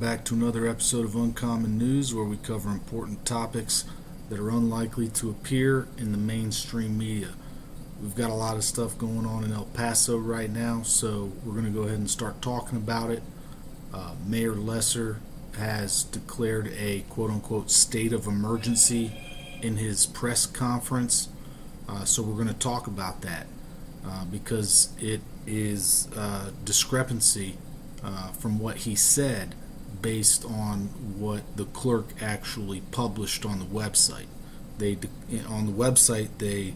Back to another episode of Uncommon News, where we cover important topics that are unlikely to appear in the mainstream media. We've got a lot of stuff going on in El Paso right now, so we're going to go ahead and start talking about it. Mayor Lesser has declared a quote-unquote state of emergency in his press conference, so we're going to talk about that because it is discrepancy from what he said based on what the clerk actually published on the website. On the website they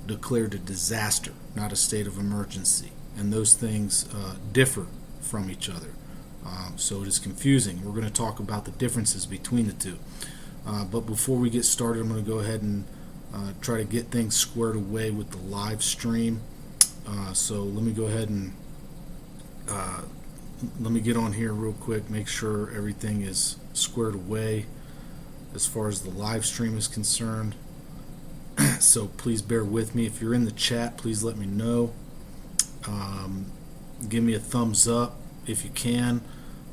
declared a disaster, not a state of emergency, and those things differ from each other. So it is confusing. We're going to talk about the differences between the two. But before we get started, I'm going to go ahead and try to get things squared away with the live stream. So let me go ahead and let me get on here real quick, make sure everything is squared away as far as the live stream is concerned. So please bear with me. If you're in the chat, please let me know. Give me a thumbs up if you can.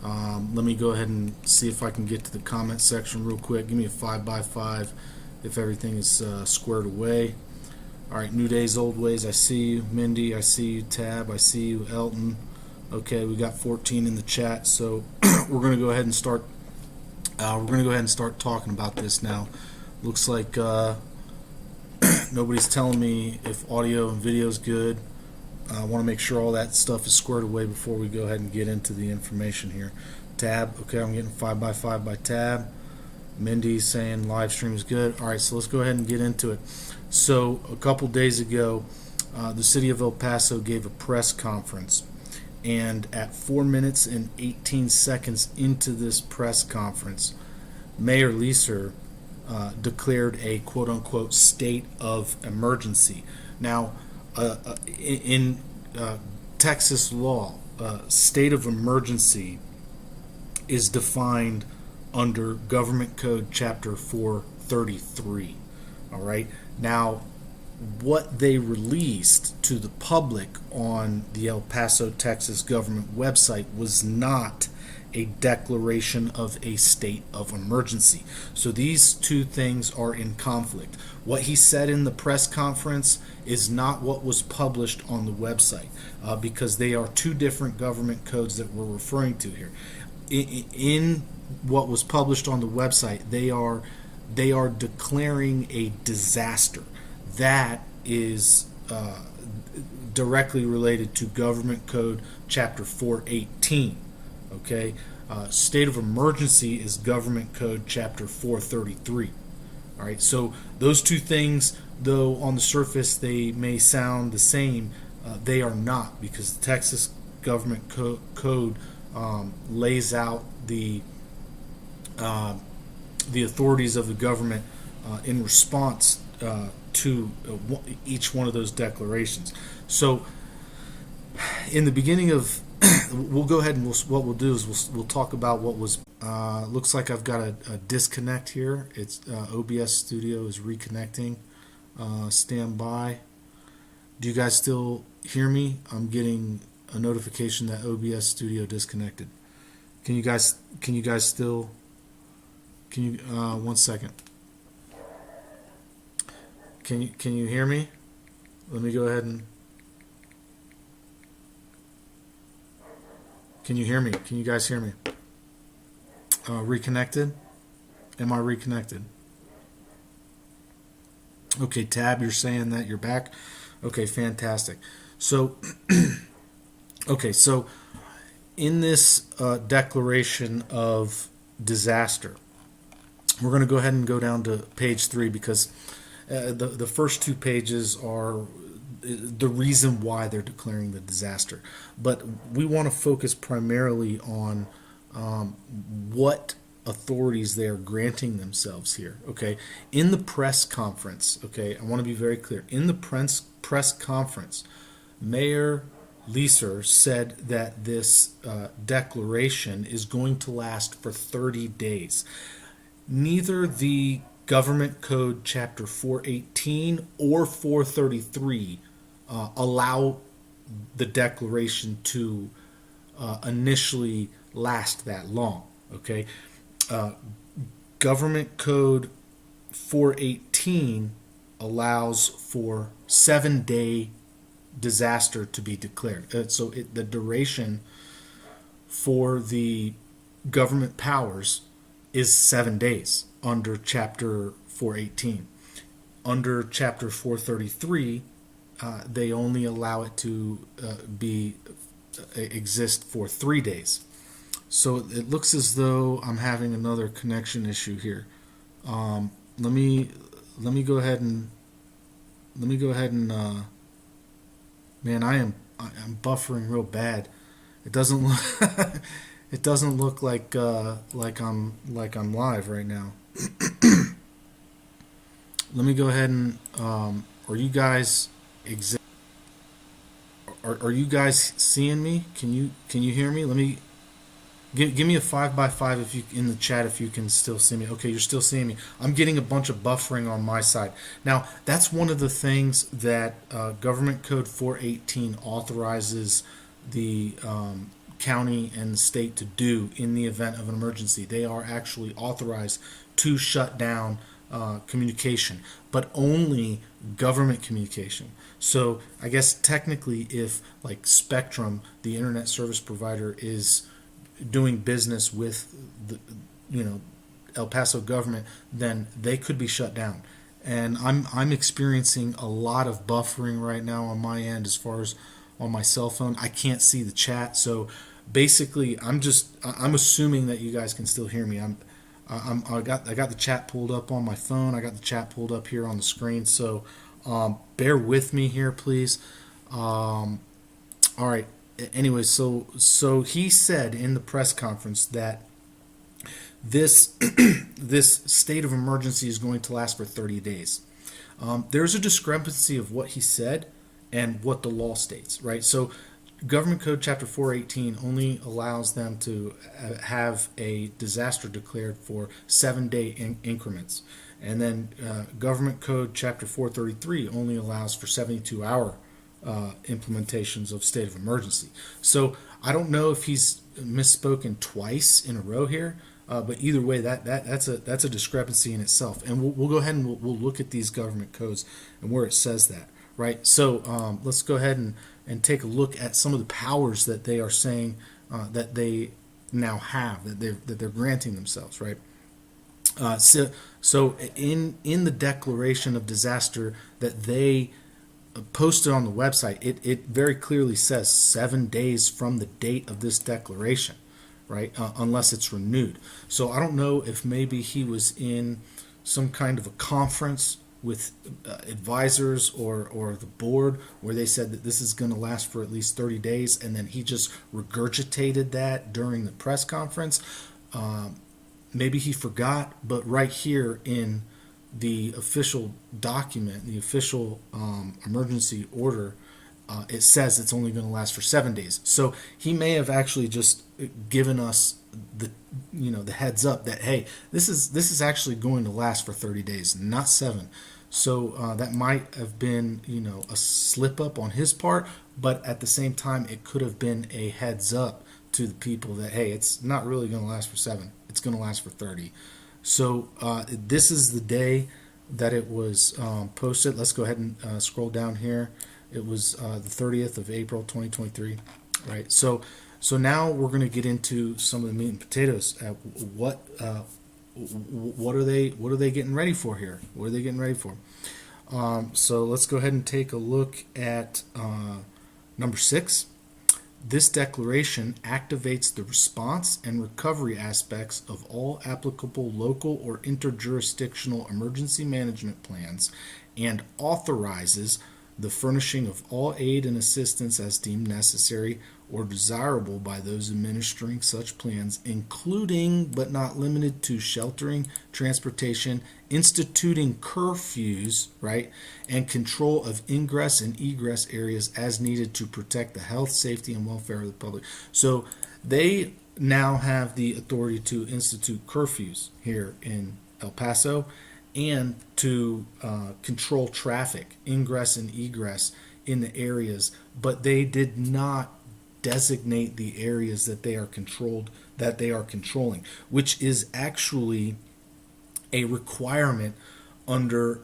Let me go ahead and see if I can get to the comment section real quick. Give me a 5x5 if everything is squared away. All right, New Days, Old Ways, I see you. Mindy, I see you. Tab, I see you. Elton. Okay, we got 14 in the chat, so we're going to go ahead and start. Talking about this now. Looks like nobody's telling me if audio and video is good. I want to make sure all that stuff is squared away before we go ahead and get into the information here. Tab, okay, I'm getting 5x5 by Tab. Mindy's saying live stream is good. All right, so let's go ahead and get into it. So a couple days ago, the city of El Paso gave a press conference. And at 4 minutes and 18 seconds into this press conference, Mayor Lesser declared a quote-unquote state of emergency. Now, in Texas law, state of emergency is defined under Government Code Chapter 433. All right. Now, what they released to the public on the El Paso, Texas government website was not a declaration of a state of emergency. So these two things are in conflict. What he said in the press conference is not what was published on the website, because they are two different government codes that we're referring to here. In what was published on the website, they are declaring a disaster. That is directly related to Government Code Chapter 418. Okay, state of emergency is Government Code Chapter 433. All right, so those two things, though on the surface they may sound the same, they are not, because the Texas Government Code lays out the authorities of the government in response to each one of those declarations. So in the beginning of we'll go ahead and what we'll do is we'll talk about what was looks like I've got a disconnect here. It's OBS Studio is reconnecting. Stand by. Do you guys still hear me? I'm getting a notification that OBS Studio disconnected. Can you guys still, one second. Can you hear me? Let me go ahead and. Can you hear me? Can you guys hear me? Reconnected? Am I reconnected? Okay, Tab, you're saying that you're back? Okay, fantastic. So, okay, so in this declaration of disaster, we're going to go ahead and go down to page 3, because the first two pages are the reason why they're declaring the disaster. But we want to focus primarily on what authorities they are granting themselves here. Okay, in the press conference, okay, I want to be very clear. In the press conference, Mayor Lesser said that this declaration is going to last for 30 days. Neither the Government Code Chapter 418 or 433 allow the declaration to initially last that long. Okay, uh, Government Code 418 allows for 7-day disaster to be declared. The duration for the government powers is 7 days under Chapter 418. Under Chapter 433, they only allow it to be exist for 3 days. So it looks as though I'm having another connection issue here. Let me go ahead and man, I'm buffering real bad. It doesn't look it doesn't look like I'm live right now. Let me go ahead and are you guys are you guys seeing me? Can you hear me? Let me give me a 5x5 if you in the chat if you can still see me. Okay, you're still seeing me. I'm getting a bunch of buffering on my side. Now, that's one of the things that Government Code 418 authorizes the county and the state to do in the event of an emergency. They are actually authorized to shut down communication, but only government communication. So I guess technically if like Spectrum, the internet service provider, is doing business with the El Paso government, then they could be shut down. And I'm experiencing a lot of buffering right now on my end as far as on my cell phone. I can't see the chat, so basically I'm assuming that you guys can still hear me. I got the chat pulled up on my phone. I got the chat pulled up here on the screen. So bear with me here, please. All right. Anyway, so he said in the press conference that this this state of emergency is going to last for 30 days. There's a discrepancy of what he said and what the law states, right? So Government Code Chapter 418 only allows them to have a disaster declared for 7-day increments. And then Government Code Chapter 433 only allows for 72-hour implementations of state of emergency. So I don't know if he's misspoken twice in a row here, but either way, that's a discrepancy in itself. And we'll go ahead and we'll look at these government codes and where it says that, right? So let's go ahead and take a look at some of the powers that they are saying that they now have, that they're granting themselves, right? So in the declaration of disaster that they posted on the website, it very clearly says 7 days from the date of this declaration, right? Unless it's renewed. So I don't know if maybe he was in some kind of a conference with advisors or the board where they said that this is going to last for at least 30 days, and then he just regurgitated that during the press conference. Maybe he forgot, but right here in the official document, the official emergency order, it says it's only going to last for 7 days. So he may have actually just given us the heads up that, hey, this is actually going to last for 30 days, not 7. So that might have been a slip up on his part, but at the same time it could have been a heads up to the people that, hey, it's not really going to last for 7. It's going to last for 30. So this is the day that it was posted. Let's go ahead and scroll down here. It was the 30th of April, 2023. Right. So now we're going to get into some of the meat and potatoes. What are they getting ready for here? What are they getting ready for? So let's go ahead and take a look at number 6. This declaration activates the response and recovery aspects of all applicable local or interjurisdictional emergency management plans and authorizes the furnishing of all aid and assistance as deemed necessary or desirable by those administering such plans, including but not limited to sheltering, transportation, instituting curfews, right, and control of ingress and egress areas as needed to protect the health, safety, and welfare of the public. So they now have the authority to institute curfews here in El Paso and to control traffic, ingress and egress in the areas, but they did not designate the areas that they are controlled that they are controlling, which is actually a requirement under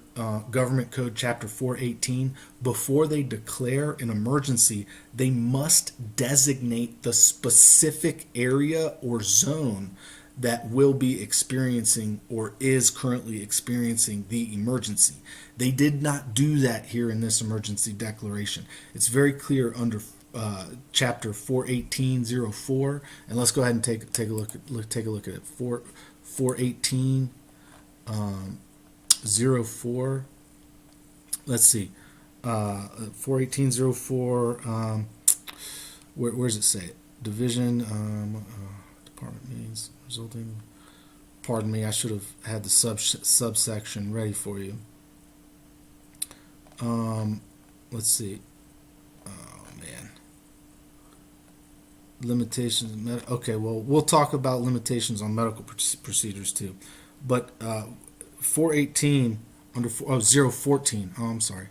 Government Code Chapter 418. Before they declare an emergency, they must designate the specific area or zone that will be experiencing or is currently experiencing the emergency. They did not do that here in this emergency declaration. It's very clear under Chapter 418.04, and let's go ahead and take a look at it. 418.04. Let's see. 418.04. Where does it say it? Division. Department means resulting. Pardon me. I should have had the subsection ready for you. Let's see. Oh man. Limitations. Okay. Well, we'll talk about limitations on medical procedures too. But 418 under 014. Oh, I'm sorry.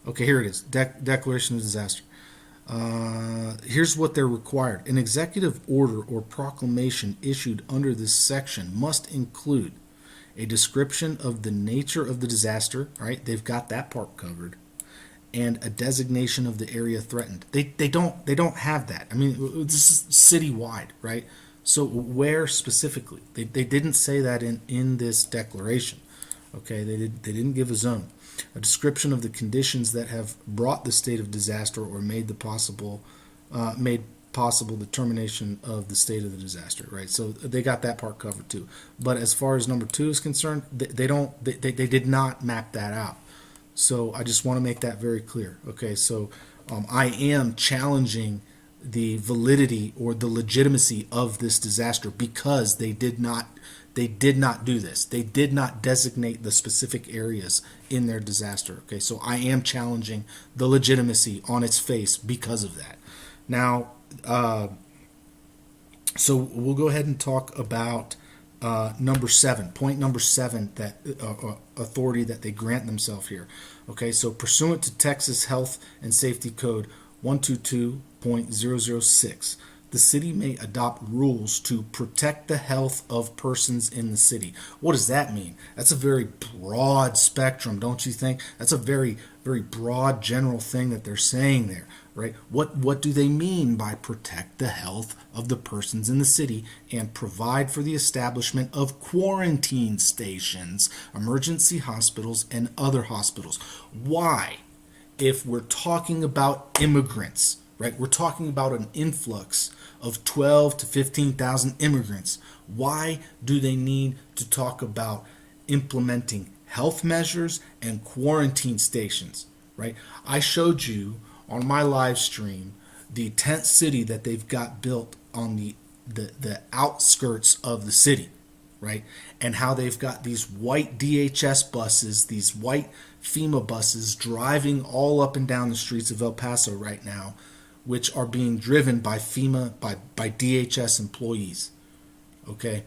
Okay, here it is. Declaration of disaster. Here's what they're required. An executive order or proclamation issued under this section must include a description of the nature of the disaster. Right? They've got that part covered. And a designation of the area threatened. They don't have that. I mean, this is citywide, right? So where specifically? They didn't say that in this declaration. Okay, they didn't give a zone. A description of the conditions that have brought the state of disaster or made possible the termination of the state of the disaster. Right. So they got that part covered too. But as far as number 2 is concerned, they did not map that out. So I just want to make that very clear. Okay. So I am challenging the validity or the legitimacy of this disaster because they did not do this. They did not designate the specific areas in their disaster. Okay, so I am challenging the legitimacy on its face because of that. Now, so we'll go ahead and talk about number 7, point number 7, that authority that they grant themselves here. Okay, so pursuant to Texas Health and Safety Code 122.006, the city may adopt rules to protect the health of persons in the city. What does that mean? That's a very broad spectrum, don't you think? That's a very, very broad general thing that they're saying there, right? What do they mean by protect the health of the persons in the city and provide for the establishment of quarantine stations, emergency hospitals, and other hospitals? Why? If we're talking about immigrants, right? We're talking about an influx of 12 to 15,000 immigrants. Why do they need to talk about implementing health measures and quarantine stations, right? I showed you on my live stream the tent city that they've got built on the outskirts of the city, right? And how they've got these white DHS buses, these white FEMA buses driving all up and down the streets of El Paso right now, which are being driven by FEMA, by DHS employees. Okay?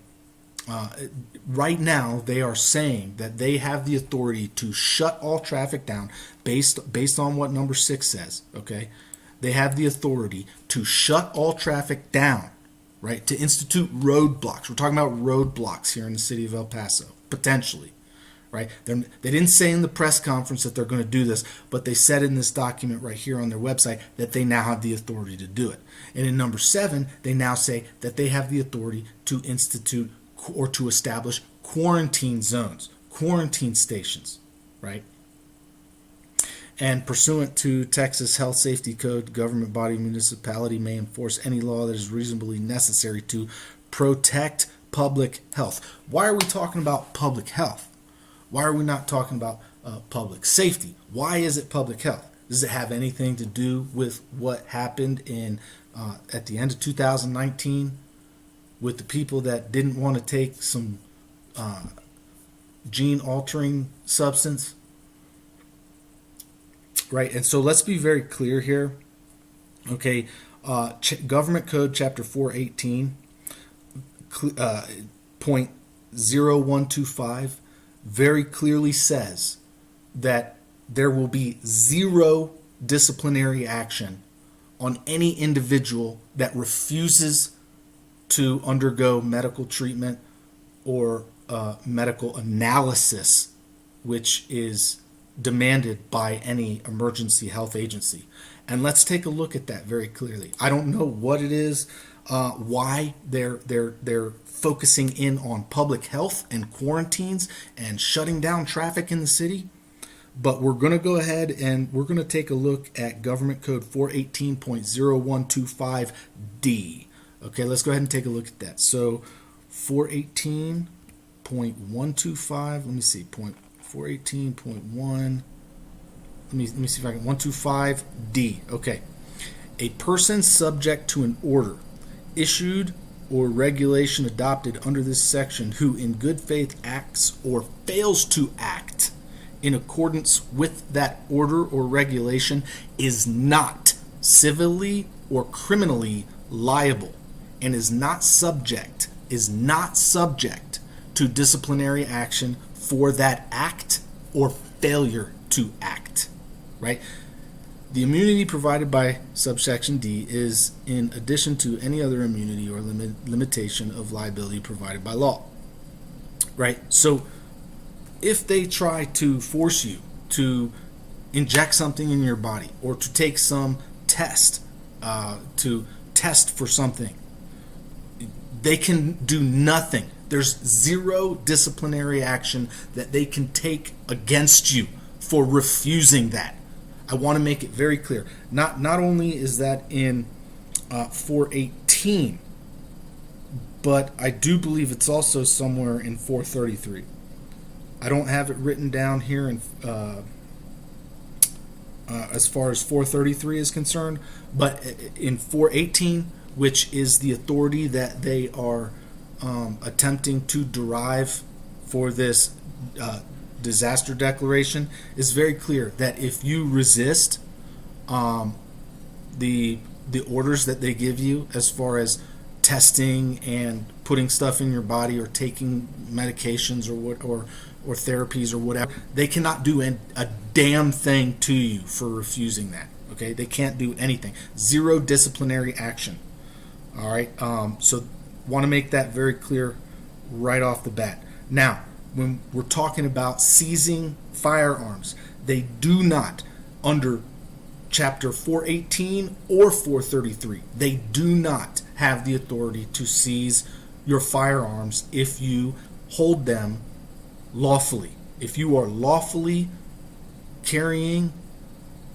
Right now, they are saying that they have the authority to shut all traffic down based on what number 6 says. Okay? They have the authority to shut all traffic down, right? To institute roadblocks. We're talking about roadblocks here in the city of El Paso, potentially. Right? They didn't say in the press conference that they're going to do this, but they said in this document right here on their website that they now have the authority to do it. And in number 7, they now say that they have the authority to institute or to establish quarantine zones, quarantine stations, right? And pursuant to Texas Health Safety Code, government body municipality may enforce any law that is reasonably necessary to protect public health. Why are we talking about public health? Why are we not talking about public safety? Why is it public health? Does it have anything to do with what happened at the end of 2019 with the people that didn't want to take some gene-altering substance? Right, and so let's be very clear here. Okay, Government Code Chapter 418, point 0125, very clearly says that there will be 0 disciplinary action on any individual that refuses to undergo medical treatment or medical analysis, which is demanded by any emergency health agency. And let's take a look at that very clearly. I don't know what it is, why they're focusing in on public health and quarantines and shutting down traffic in the city. But we're going to go ahead and we're going to take a look at Government Code 418.0125D. Okay, let's go ahead and take a look at that. So 418.125, let me see, 418.1, let me see if I can, 125D. Okay. A person subject to an order issued or regulation adopted under this section who in good faith acts or fails to act in accordance with that order or regulation is not civilly or criminally liable and is not subject to disciplinary action for that act or failure to act, right? The immunity provided by subsection D is in addition to any other immunity or limitation of liability provided by law, right? So if they try to force you to inject something in your body or to take some test, to test for something, they can do nothing. There's zero disciplinary action that they can take against you for refusing that. I want to make it very clear. Not only is that in 418, but I do believe it's also somewhere in 433. I don't have it written down here in, as far as 433 is concerned, but in 418, which is the authority that they are attempting to derive for this disaster declaration, is very clear that if you resist the orders that they give you as far as testing and putting stuff in your body or taking medications or therapies or whatever, they cannot do a damn thing to you for refusing that. Okay, they can't do anything. Zero disciplinary action. All right, so want to make that very clear right off the bat. Now, when we're talking about seizing firearms, they do not, under Chapter 418 or 433, they do not have the authority to seize your firearms if you hold them lawfully. If you are lawfully carrying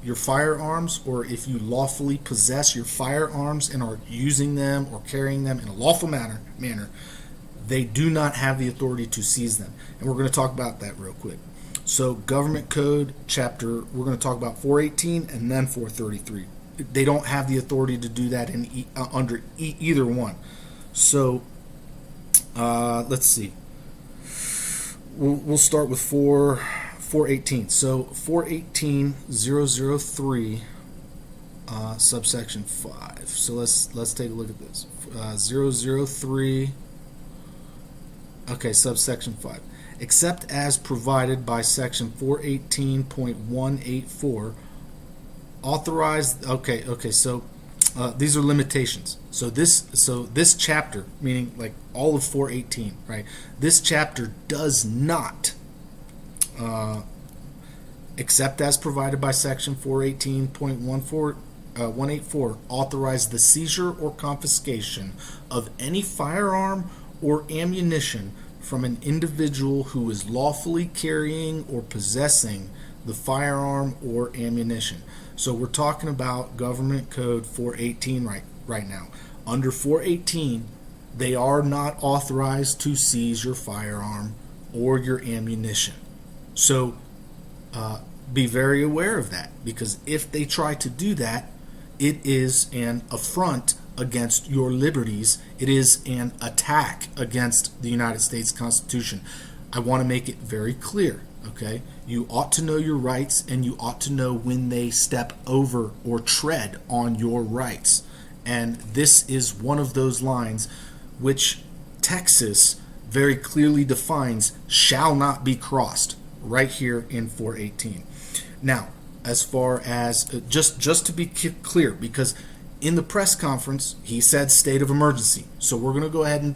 your firearms, or if you lawfully possess your firearms and are using them or carrying them in a lawful manner, they do not have the authority to seize them. And we're going to talk about that real quick. So Government Code chapter, we're going to talk about 418 and then 433. They don't have the authority to do that in under either one. So let's see. We'll start with 418. So 418.003 subsection 5. So let's take a look at this. 003. Okay, subsection 5. Except as provided by section 418.184, authorized. Okay. So these are limitations. So this chapter, meaning like all of 418, right? This chapter does not, except as provided by section 418.184, authorize the seizure or confiscation of any firearm or ammunition from an individual who is lawfully carrying or possessing the firearm or ammunition. So we're talking about Government Code 418 right now. Under 418, they are not authorized to seize your firearm or your ammunition. So be very aware of that, because if they try to do that, it is an affront against your liberties. It is an attack against the United States Constitution. I want to make it very clear, okay? You ought to know your rights, and you ought to know when they step over or tread on your rights. And this is one of those lines which Texas very clearly defines shall not be crossed right here in 418. Now, as far as just to be clear, because in the press conference, he said state of emergency. So we're going to go ahead and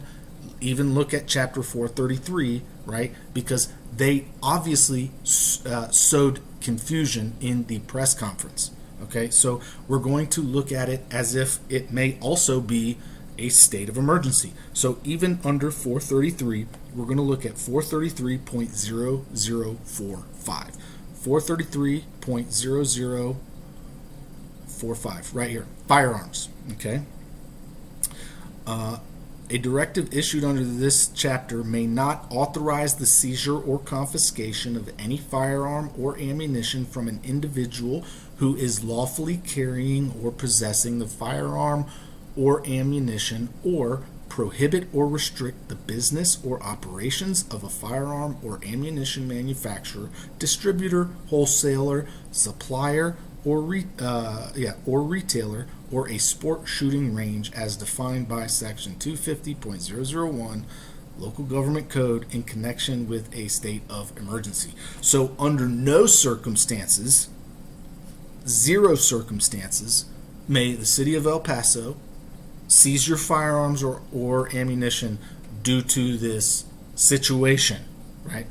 even look at chapter 433, right? Because they obviously sowed confusion in the press conference. Okay, so we're going to look at it as if it may also be a state of emergency. So even under 433, we're going to look at 433.0045. 433.0045, right here. Firearms. Okay. A directive issued under this chapter may not authorize the seizure or confiscation of any firearm or ammunition from an individual who is lawfully carrying or possessing the firearm or ammunition, or prohibit or restrict the business or operations of a firearm or ammunition manufacturer, distributor, wholesaler, supplier, or retailer, or a sport shooting range as defined by section 250.001 local government code in connection with a state of emergency. So under no circumstances, zero circumstances, may the city of El Paso seize your firearms or ammunition due to this situation, right?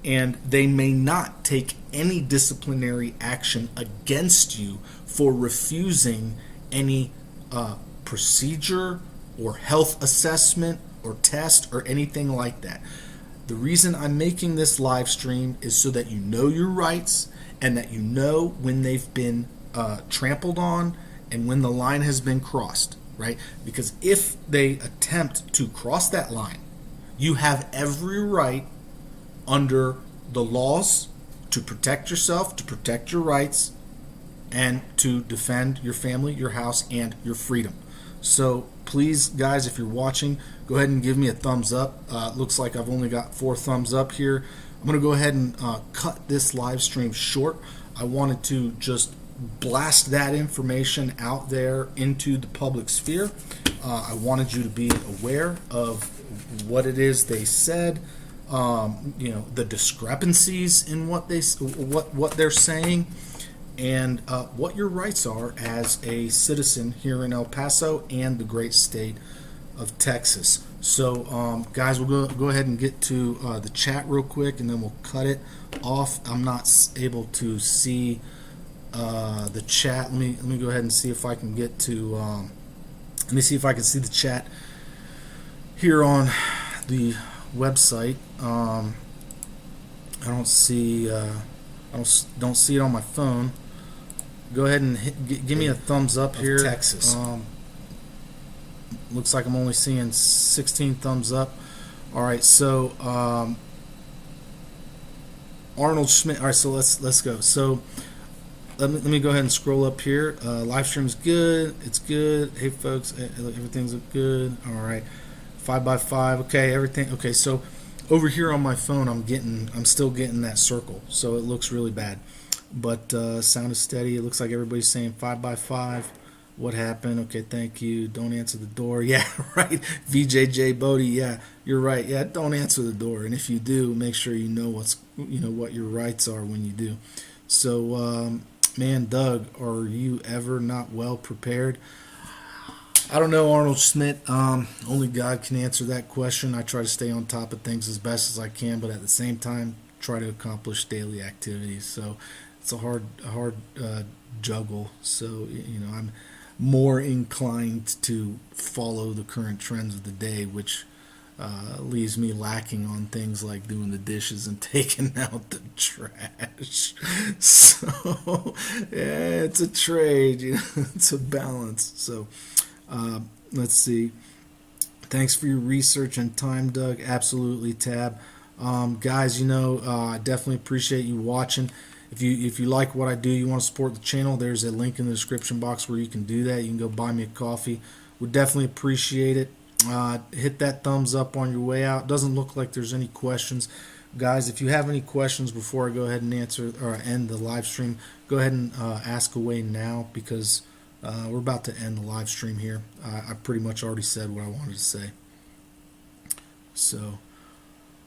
And they may not take any disciplinary action against you for refusing any procedure or health assessment or test or anything like that. The reason I'm making this live stream is so that you know your rights and that you know when they've been trampled on and when the line has been crossed, right? Because if they attempt to cross that line, you have every right under the laws to protect yourself, to protect your rights, and to defend your family, your house, and your freedom. So please, guys, if you're watching, go ahead and give me a thumbs up. Looks like I've only got 4 thumbs up here. I'm going to go ahead and cut this live stream short. I wanted to just blast that information out there into the public sphere. I wanted you to be aware of what it is they said, the discrepancies in what they're saying, and what your rights are as a citizen here in El Paso and the great state of Texas. So, guys, we'll go ahead and get to the chat real quick, and then we'll cut it off. I'm not able to see the chat. Let me go ahead and see if I can get to. Let me see if I can see the chat here on the website. I don't see. I don't see it on my phone. Go ahead and give me a thumbs up here. Texas. Looks like I'm only seeing 16 thumbs up. All right, so Arnold Schmidt. All right, so let's go. So let me go ahead and scroll up here. Live stream's good. It's good. Hey folks, everything's good. All right, 5x5. Okay, everything. Okay, so over here on my phone, I'm still getting that circle, so it looks really bad. But sound is steady. It looks like everybody's saying 5x5. What happened? Okay, thank you. Don't answer the door. Yeah, right. VJJ Bodie. Yeah, you're right. Yeah, don't answer the door. And if you do, make sure you know what your rights are when you do. So, man, Doug, are you ever not well prepared? I don't know, Arnold Schmidt. Only God can answer that question. I try to stay on top of things as best as I can, but at the same time, try to accomplish daily activities. So it's a hard juggle. So I'm more inclined to follow the current trends of the day, which leaves me lacking on things like doing the dishes and taking out the trash. So yeah, it's a trade. It's a balance. So. Let's see. Thanks for your research and time, Doug. Absolutely, Tab. Guys, I definitely appreciate you watching. If you like what I do, you want to support the channel, there's a link in the description box where you can do that. You can go buy me a coffee. Would definitely appreciate it. Hit that thumbs up on your way out. Doesn't look like there's any questions. Guys, if you have any questions before I go ahead and answer or end the live stream, go ahead and ask away now, because we're about to end the live stream here. I pretty much already said what I wanted to say. So,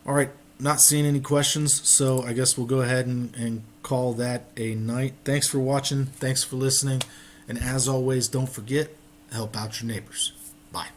all right, not seeing any questions, so I guess we'll go ahead and call that a night. Thanks for watching. Thanks for listening. And as always, don't forget, help out your neighbors. Bye.